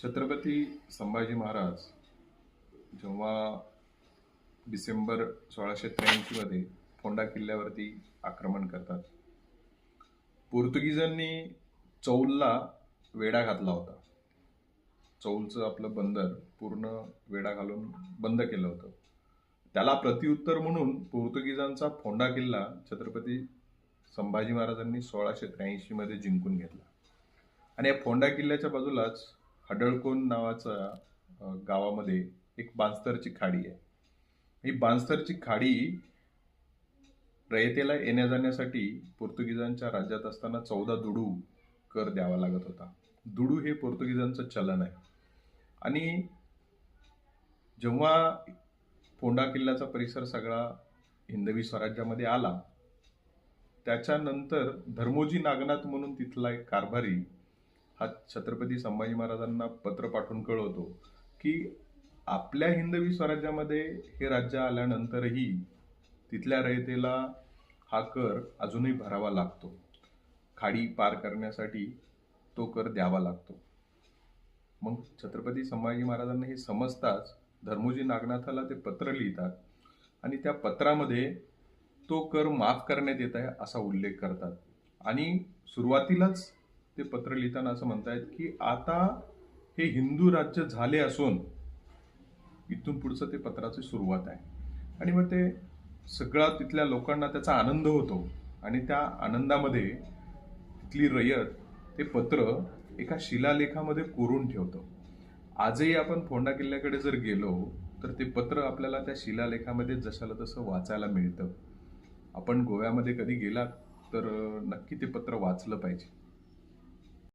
छत्रपती संभाजी महाराज जेव्हा डिसेंबर 1683 मध्ये फोंडा किल्ल्यावरती आक्रमण करतात, पोर्तुगीजांनी चौलला वेढा घातला होता. चौलचं आपलं बंदर पूर्ण वेढा घालून बंद केलं होतं. त्याला प्रत्युत्तर म्हणून पोर्तुगीजांचा फोंडा किल्ला छत्रपती संभाजी महाराजांनी 1683 मध्ये जिंकून घेतला. आणि या फोंडा किल्ल्याच्या बाजूलाच हडळकोण नावाच्या गावामध्ये एक बांस्तरची खाडी आहे. ही बांस्तरची खाडी रयतेला येण्या जाण्यासाठी पोर्तुगीजांच्या राज्यात असताना 14 दुडू कर द्यावा लागत होता. दुडू हे पोर्तुगीजांचं चलन आहे. आणि जेव्हा फोंडा किल्ल्याचा परिसर सगळा हिंदवी स्वराज्यामध्ये आला, त्याच्यानंतर धर्मोजी नागनाथ म्हणून तिथला एक कारभारी हा छत्रपती संभाजी महाराजांना पत्र पाठवून कळवतो की आपल्या हिंदवी स्वराज्यामध्ये हे राज्य आल्यानंतरही तिथल्या रयतेला हा कर अजूनही भरावा लागतो. खाडी पार करण्यासाठी तो कर द्यावा लागतो. मग छत्रपती संभाजी महाराजांना हे समजताच धर्मोजी नागनाथाला ते पत्र लिहितात आणि त्या पत्रामध्ये तो कर माफ करण्यात येत आहे असा उल्लेख करतात. आणि सुरुवातीलाच ते पत्र लिहिताना असं म्हणतायत की आता हे हिंदू राज्य झाले असून इथून पुढचं ते पत्राची सुरुवात आहे. आणि मग ते सगळा तिथल्या लोकांना त्याचा आनंद होतो आणि त्या आनंदामध्ये तिथली रयत ते पत्र एका शिलालेखामध्ये कोरून ठेवतं. आजही आपण फोंडा किल्ल्याकडे जर गेलो तर ते पत्र आपल्याला त्या शिलालेखामध्ये जशाला तसं वाचायला मिळतं. आपण गोव्यामध्ये कधी गेलात तर नक्की ते पत्र वाचलं पाहिजे.